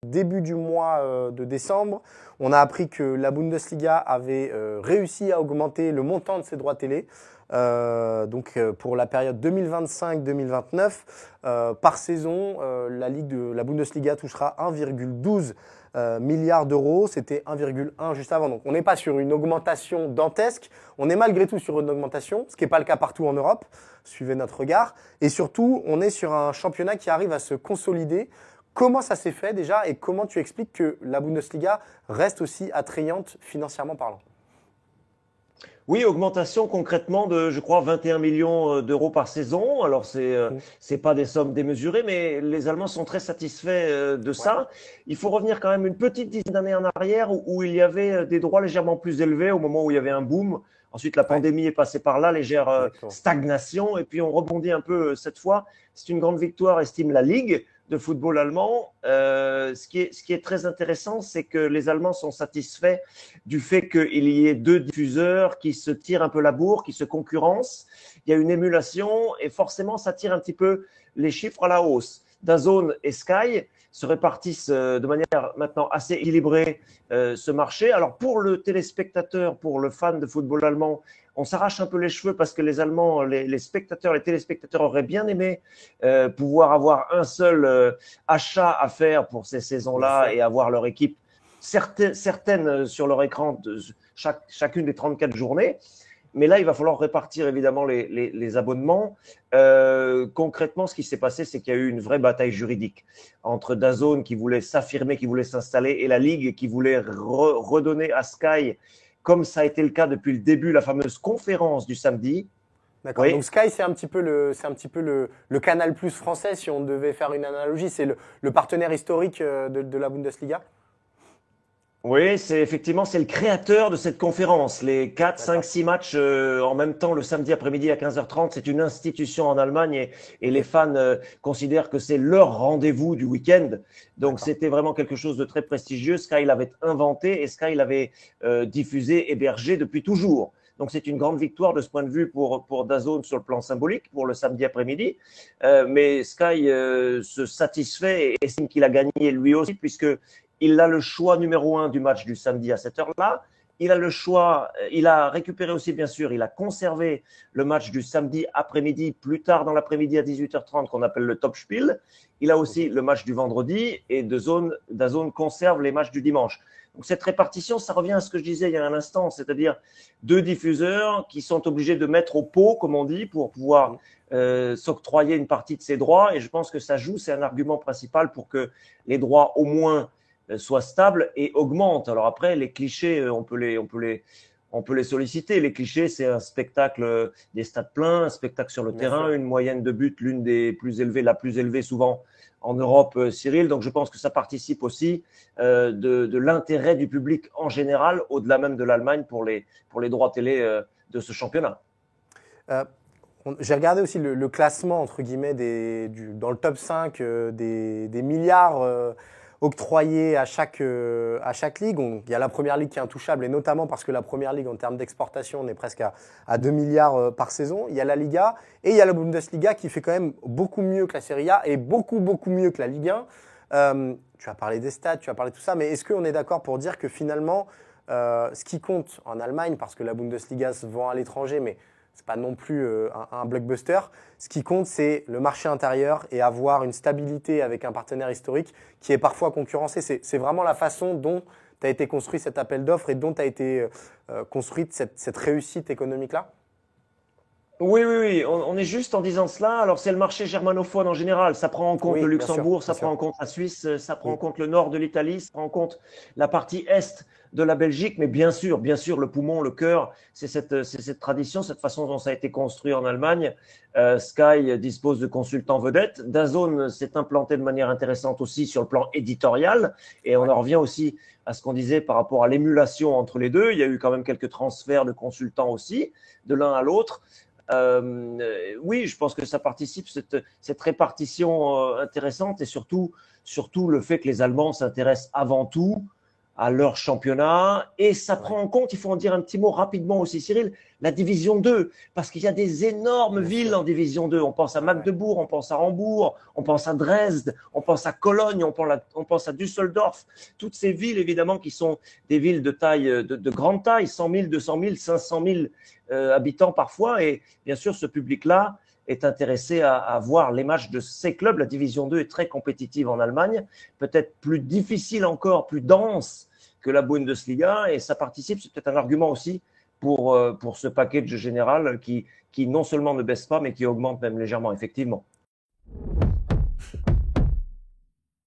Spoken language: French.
Début du mois de décembre, on a appris que la Bundesliga avait réussi à augmenter le montant de ses droits télé. Pour la période 2025-2029, par saison, la Bundesliga touchera 1,12 milliard d'euros. C'était 1,1 juste avant. Donc on n'est pas sur une augmentation dantesque. On est malgré tout sur une augmentation, ce qui n'est pas le cas partout en Europe. Suivez notre regard. Et surtout, on est sur un championnat qui arrive à se consolider. Comment ça s'est fait déjà et comment tu expliques que la Bundesliga reste aussi attrayante financièrement parlant? Oui, augmentation concrètement de, je crois, 21 millions d'euros par saison. Alors, c'est pas des sommes démesurées, mais les Allemands sont très satisfaits de Ouais, ça. Il faut revenir quand même une petite dizaine d'années en arrière où il y avait des droits légèrement plus élevés au moment où il y avait un boom. Ensuite, la ouais, pandémie est passée par là, légère exactement. stagnation, et puis on rebondit un peu cette fois. C'est une grande victoire, estime la Ligue de football allemand. Ce qui est très intéressant, c'est que les Allemands sont satisfaits du fait qu'il y ait deux diffuseurs qui se tirent un peu la bourre, qui se concurrencent. Il y a une émulation et forcément, ça tire un petit peu les chiffres à la hausse. DAZN et Sky se répartissent de manière maintenant assez équilibrée ce marché. Alors pour le téléspectateur, pour le fan de football allemand, on s'arrache un peu les cheveux parce que les Allemands, les spectateurs, les téléspectateurs auraient bien aimé pouvoir avoir un seul achat à faire pour ces Bien saisons-là sûr. et avoir leur équipe certaines sur leur écran chacune des 34 journées. Mais là, il va falloir répartir évidemment les abonnements. Concrètement, ce qui s'est passé, c'est qu'il y a eu une vraie bataille juridique entre DAZN qui voulait s'affirmer, qui voulait s'installer, et la Ligue qui voulait redonner à Sky, comme ça a été le cas depuis le début, la fameuse conférence du samedi. D'accord. Oui, Donc Sky, c'est un petit peu le Canal Plus français, si on devait faire une analogie. C'est le partenaire historique de la Bundesliga. oui, c'est le créateur de cette conférence. Les 4, 5, D'accord. 6 matchs en même temps le samedi après-midi à 15h30, c'est une institution en Allemagne et Ok. les fans considèrent que c'est leur rendez-vous du week-end. Donc D'accord. c'était vraiment quelque chose de très prestigieux. Sky l'avait inventé et Sky l'avait diffusé, hébergé depuis toujours. Donc c'est une grande victoire de ce point de vue pour DAZN sur le plan symbolique pour le samedi après-midi. Mais Sky se satisfait et estime qu'il a gagné lui aussi puisque il a le choix numéro un du match du samedi à cette heure-là. Il a le choix, il a récupéré aussi, bien sûr, il a conservé le match du samedi après-midi, plus tard dans l'après-midi à 18h30, qu'on appelle le Top Spiel. Il a aussi Mhm. le match du vendredi et DAZN conserve les matchs du dimanche. Donc cette répartition, ça revient à ce que je disais il y a un instant, c'est-à-dire deux diffuseurs qui sont obligés de mettre au pot, comme on dit, pour pouvoir Mhm. s'octroyer une partie de ses droits. Et je pense que ça joue, c'est un argument principal pour que les droits au moins soit stable et augmente. Alors après, les clichés, on peut les solliciter. Les clichés, c'est un spectacle des stades pleins, un spectacle sur le Bien terrain, sûr. une moyenne de but, l'une des plus élevées, la plus élevée souvent en Europe, Cyril. Donc je pense que ça participe aussi de l'intérêt du public en général, au-delà même de l'Allemagne, pour les droits télé de ce championnat. Euh, j'ai regardé aussi le classement, entre guillemets, dans le top 5 des milliards octroyés à chaque ligue. Il y a la première ligue qui est intouchable, et notamment parce que la première ligue, en termes d'exportation, on est presque à 2 milliards par saison. Il y a la Liga et il y a la Bundesliga qui fait quand même beaucoup mieux que la Serie A et beaucoup, beaucoup mieux que la Ligue 1. Tu as parlé des stats, tu as parlé de tout ça, mais est-ce qu'on est d'accord pour dire que finalement, ce qui compte en Allemagne, parce que la Bundesliga se vend à l'étranger, mais c'est pas non plus un blockbuster. Ce qui compte, c'est le marché intérieur et avoir une stabilité avec un partenaire historique qui est parfois concurrencé. C'est vraiment la façon dont tu as été construit cet appel d'offres et dont a été construite cette réussite économique-là. Oui, oui, oui, on est juste en disant cela. Alors, c'est le marché germanophone en général. Ça prend en compte le Oui, bien sûr, Luxembourg, bien ça prend sûr. en compte la Suisse, ça prend en Mm. compte le nord de l'Italie, ça prend en compte la partie est de la Belgique. Mais bien sûr, le poumon, le cœur, c'est cette tradition, cette façon dont ça a été construit en Allemagne. Sky dispose de consultants vedettes. DAZN s'est implanté de manière intéressante aussi sur le plan éditorial. Et on Ouais. en revient aussi à ce qu'on disait par rapport à l'émulation entre les deux. Il y a eu quand même quelques transferts de consultants aussi, de l'un à l'autre. Oui, je pense que ça participe, cette répartition intéressante et surtout le fait que les Allemands s'intéressent avant tout à leur championnat. Et ça prend en compte, il faut en dire un petit mot rapidement aussi, Cyril, la division 2, parce qu'il y a des énormes villes en division 2. On pense à Magdebourg, on pense à Hambourg, on pense à Dresde, on pense à Cologne, on pense à Düsseldorf. Toutes ces villes, évidemment, qui sont des villes de taille, de grande taille, 100 000, 200 000, 500 000 habitants parfois. Et bien sûr, ce public-là est intéressé à voir les matchs de ces clubs. La division 2 est très compétitive en Allemagne, peut-être plus difficile encore, plus dense que la Bundesliga, et ça participe, c'est peut-être un argument aussi pour ce package général qui non seulement ne baisse pas, mais qui augmente même légèrement, effectivement.